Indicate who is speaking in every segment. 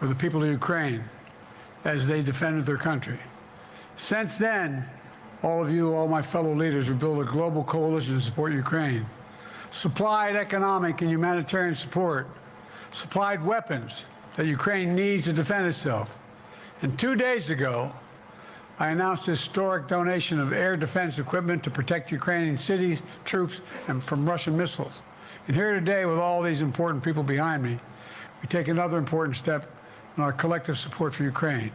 Speaker 1: for the people of Ukraine as they defended their country. Since then, all of you, all my fellow leaders, have built a global coalition to support Ukraine, supplied economic and humanitarian support, supplied weapons that Ukraine needs to defend itself. And 2 days ago, I announced a historic donation of air defense equipment to protect Ukrainian cities, troops, and from Russian missiles. And here today, with all these important people behind me, we take another important step in our collective support for Ukraine.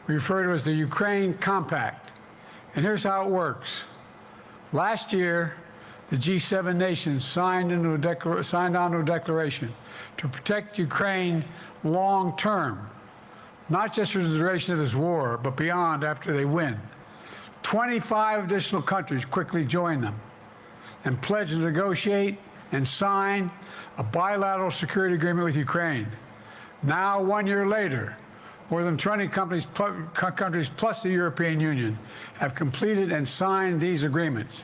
Speaker 1: We refer to it as the Ukraine Compact. And here's how it works. Last year, the G7 nations signed onto a declaration to protect Ukraine long term, not just for the duration of this war, but beyond after they win. 25 additional countries quickly joined them and pledged to negotiate and sign a bilateral security agreement with Ukraine. Now, 1 year later, more than 20 countries plus the European Union have completed and signed these agreements.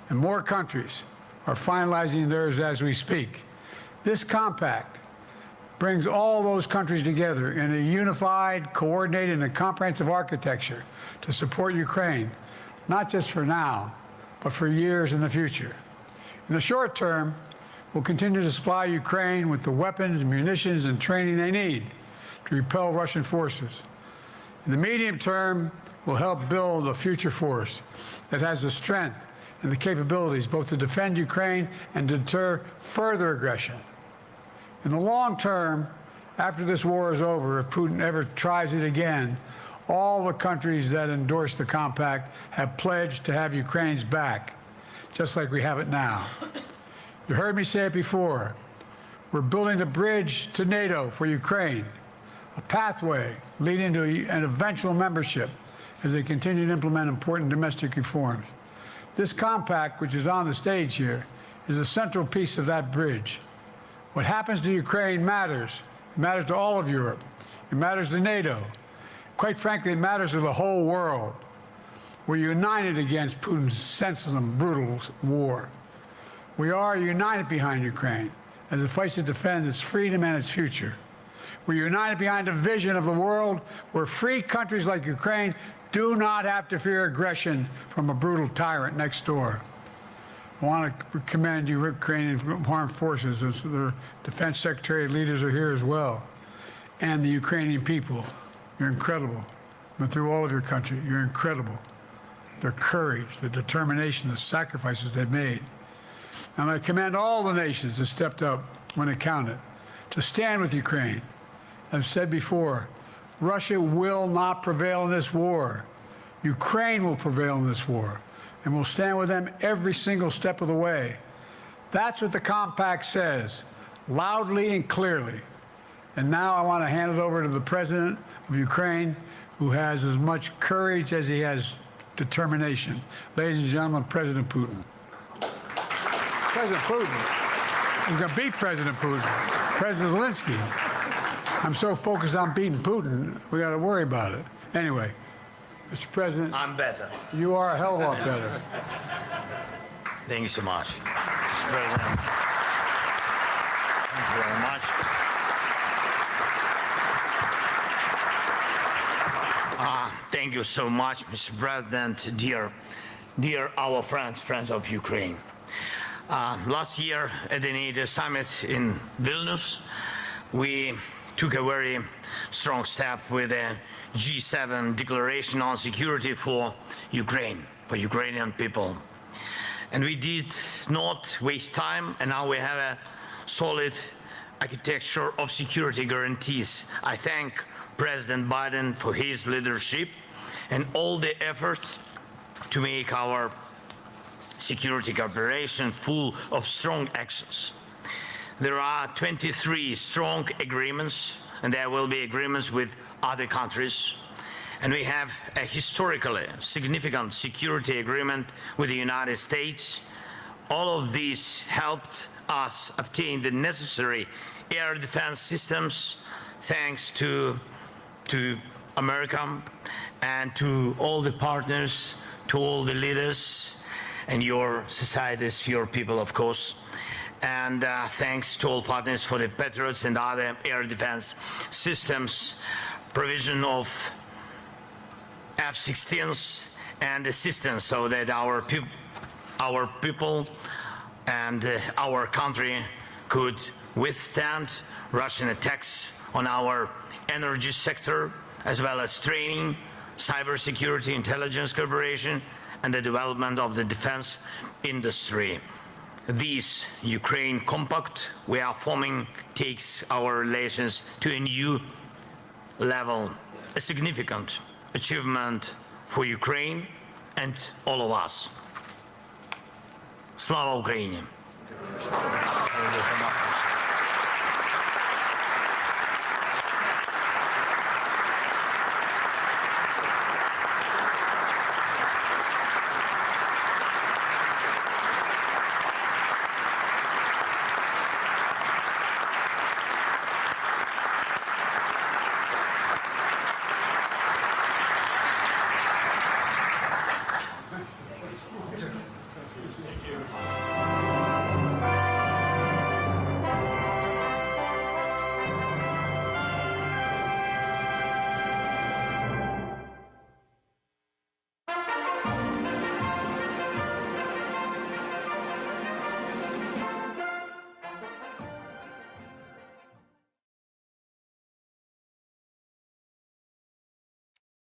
Speaker 1: And more countries are finalizing theirs as we speak. This compact brings all those countries together in a unified, coordinated, and comprehensive architecture to support Ukraine, not just for now, but for years in the future. In the short term, we'll continue to supply Ukraine with the weapons, munitions, and training they need to repel Russian forces. In the medium term, we'll help build a future force that has the strength and the capabilities both to defend Ukraine and to deter further aggression. In the long term, after this war is over, if Putin ever tries it again, all the countries that endorsed the compact have pledged to have Ukraine's back, just like we have it now. You heard me say it before. We're building a bridge to NATO for Ukraine, a pathway leading to an eventual membership as they continue to implement important domestic reforms. This compact, which is on the stage here, is a central piece of that bridge. What happens to Ukraine matters. It matters to all of Europe. It matters to NATO. Quite frankly, it matters to the whole world. We're united against Putin's senseless and brutal war. We are united behind Ukraine as it fights to defend its freedom and its future. We're united behind a vision of the world where free countries like Ukraine do not have to fear aggression from a brutal tyrant next door. I want to commend you, Ukrainian Armed Forces, as their defense secretary leaders are here as well, and the Ukrainian people. You're incredible. But through all of your country, you're incredible. Their courage, the determination, the sacrifices they've made. And I commend all the nations that stepped up when it counted to stand with Ukraine. I've said before, Russia will not prevail in this war. Ukraine will prevail in this war. And we'll stand with them every single step of the way. That's what the compact says, loudly and clearly. And now I want to hand it over to the President of Ukraine, who has as much courage as he has determination. Ladies and gentlemen, President Putin. President Putin. He's going to beat President Putin. President Zelensky. I'm so focused on beating Putin, we got to worry about it. Anyway. Mr. President,
Speaker 2: I'm better.
Speaker 1: You are a hell of a lot better.
Speaker 2: Thank you so much, Mr. President. Thank you very much. Thank you so much, Mr. President, dear our friends of Ukraine. Last year at the NATO summit in Vilnius, we took a very strong step with a G7 declaration on security for Ukraine, for Ukrainian people. And we did not waste time, and now we have a solid architecture of security guarantees. I thank President Biden for his leadership and all the efforts to make our security cooperation full of strong actions. There are 23 strong agreements, and there will be agreements with other countries. And we have a historically significant security agreement with the United States. All of these helped us obtain the necessary air defense systems, thanks to America and to all the partners, to all the leaders and your societies, your people, of course. And thanks to all partners for the Patriots and other air defense systems, provision of F-16s and assistance so that our people and our country could withstand Russian attacks on our energy sector, as well as training, cybersecurity, intelligence cooperation, and the development of the defense industry. This Ukraine Compact we are forming takes our relations to a new level, a significant achievement for Ukraine and all of us. Slava Ukraini!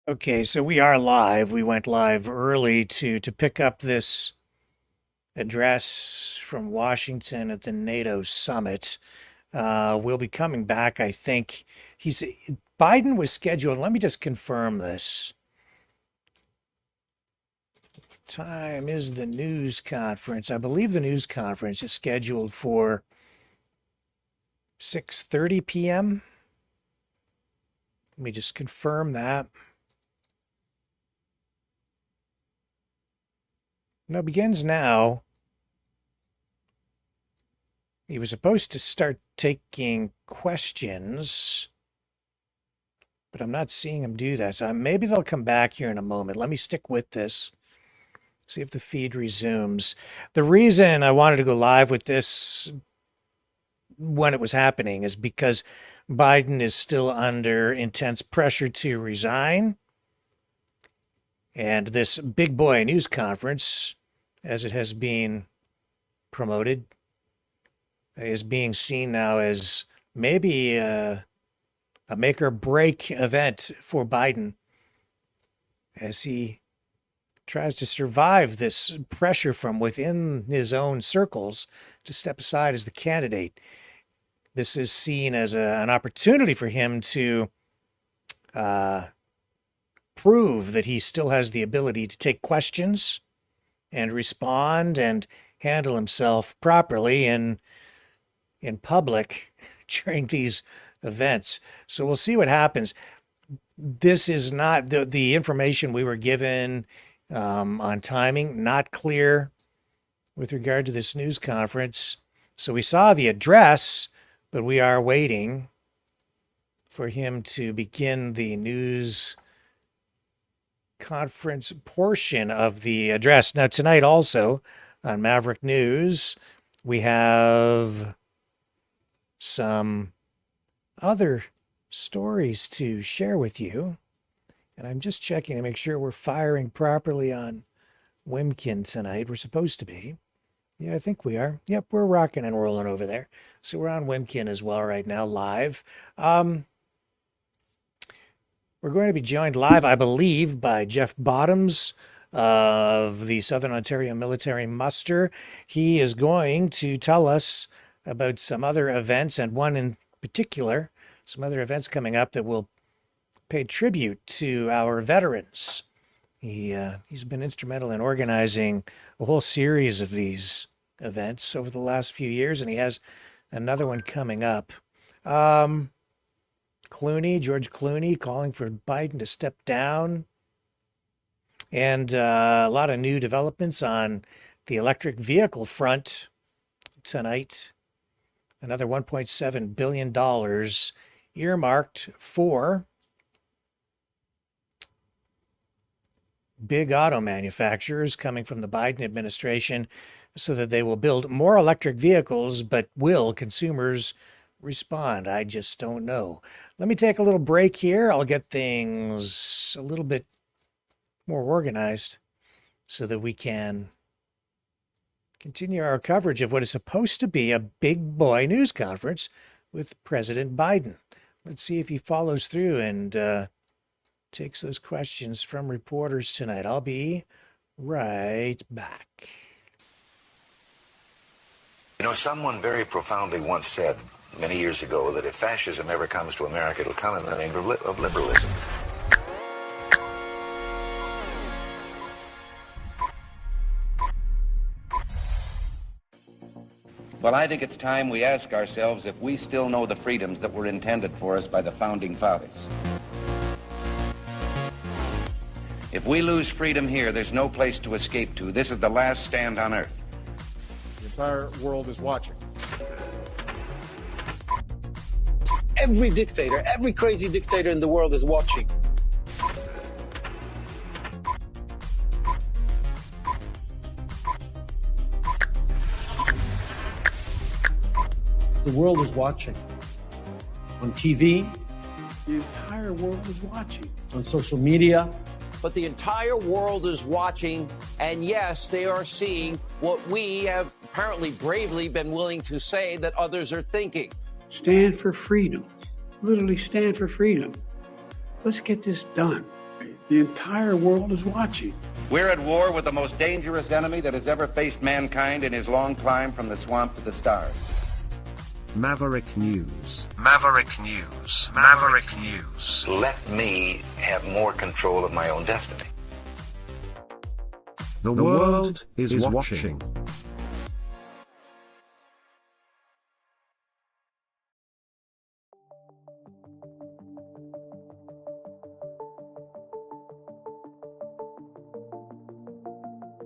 Speaker 3: Okay, so we are live. We went live early to pick up this address from Washington at the NATO summit. We'll be coming back, I think. Biden was scheduled. Let me just confirm this. Time is the news conference. I believe the news conference is scheduled for 6:30 p.m. Let me just confirm that. No, begins now. He was supposed to start taking questions, but I'm not seeing him do that. So maybe they'll come back here in a moment. Let me stick with this. See if the feed resumes. The reason I wanted to go live with this when it was happening is because Biden is still under intense pressure to resign. And this big boy news conference, as it has been promoted, is being seen now as maybe a make or break event for Biden as he tries to survive this pressure from within his own circles to step aside as the candidate. This is seen as an opportunity for him to prove that he still has the ability to take questions and respond and handle himself properly in public during these events. So we'll see what happens. This is not the information we were given on timing, not clear with regard to this news conference. So we saw the address, but we are waiting for him to begin the news conference portion of the address. Now, tonight also on Maverick News, we have some other stories to share with you. And I'm just checking to make sure we're firing properly on Wimkin tonight. We're supposed to be. Yeah, I think we are. Yep, we're rocking and rolling over there. So we're on Wimkin as well right now, live. We're going to be joined live, I believe, by Geoff Bottoms of the Southern Ontario Military Muster. He is going to tell us about some other events, and one in particular, some other events coming up that will pay tribute to our veterans. He's been instrumental in organizing a whole series of these events over the last few years, and he has another one coming up. George Clooney calling for Biden to step down, and a lot of new developments on the electric vehicle front tonight. Another $1.7 billion earmarked for big auto manufacturers coming from the Biden administration. so that they will build more electric vehicles, but will consumers respond? I just don't know. Let me take a little break here. I'll get things a little bit more organized so that we can continue our coverage of what is supposed to be a big boy news conference with President Biden. Let's see if he follows through and takes those questions from reporters tonight. I'll be right back.
Speaker 4: You know, someone very profoundly once said many years ago that if fascism ever comes to America, it'll come in the name of liberalism.
Speaker 5: Well, I think it's time we ask ourselves if we still know the freedoms that were intended for us by the Founding Fathers. If we lose freedom here, there's no place to escape to. This is the last stand on earth.
Speaker 6: The entire world is watching.
Speaker 7: Every dictator, every crazy dictator in the world is watching. The world is watching. On TV,
Speaker 1: The entire world is watching.
Speaker 7: on social media.
Speaker 8: But the entire world is watching, and yes, they are seeing what we have apparently bravely been willing to say that others are thinking.
Speaker 1: Stand for freedom. Literally stand for freedom. Let's get this done. The entire world is watching.
Speaker 5: We're at war with the most dangerous enemy that has ever faced mankind in his long climb from the swamp to the stars.
Speaker 9: Maverick News. Maverick News. Maverick News.
Speaker 4: Let me have more control of my own destiny.
Speaker 9: The world is watching.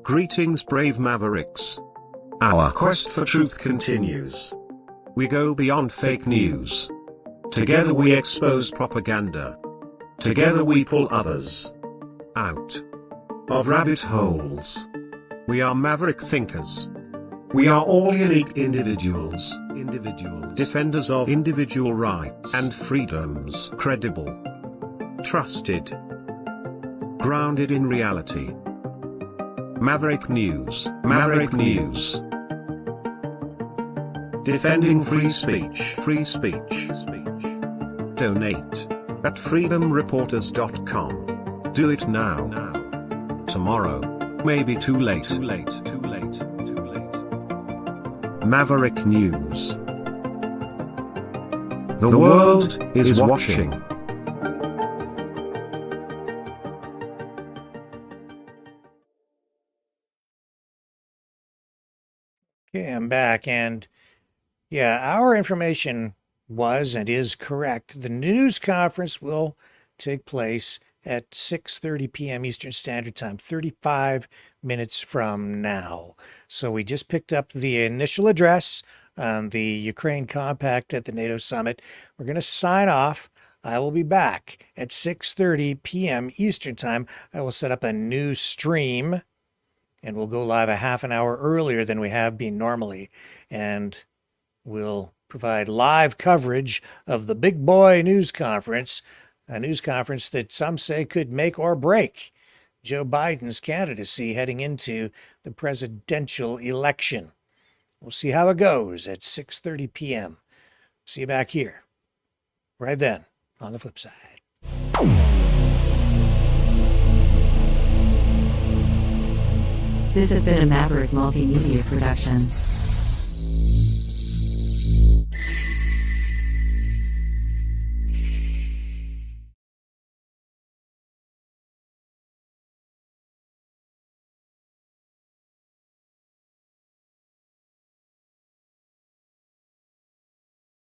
Speaker 9: Greetings, brave Mavericks. Our quest for truth continues. We go beyond fake news. Together we expose propaganda. Together we pull others out of rabbit holes. We are maverick thinkers. We are all unique individuals. Defenders of individual rights and freedoms. Credible. Trusted. Grounded in reality. Maverick News. Maverick News. Defending free speech. Free speech. Donate at freedomreporters.com. Do it now. Tomorrow may be too late. Maverick News. The world is watching.
Speaker 3: Okay, I'm back, and yeah, our information was and is correct. The news conference will take place at 6:30 p.m. Eastern Standard Time, 35 minutes from now. So we just picked up the initial address on the Ukraine compact at the NATO summit. We're going to sign off. I will be back at 6:30 p.m. Eastern Time. I will set up a new stream, and we'll go live a half an hour earlier than we have been normally. And we'll provide live coverage of the big boy news conference, a news conference that some say could make or break Joe Biden's candidacy heading into the presidential election. We'll see how it goes at 6:30 p.m. See you back here right then on the flip side.
Speaker 10: This has been a Maverick Multimedia production.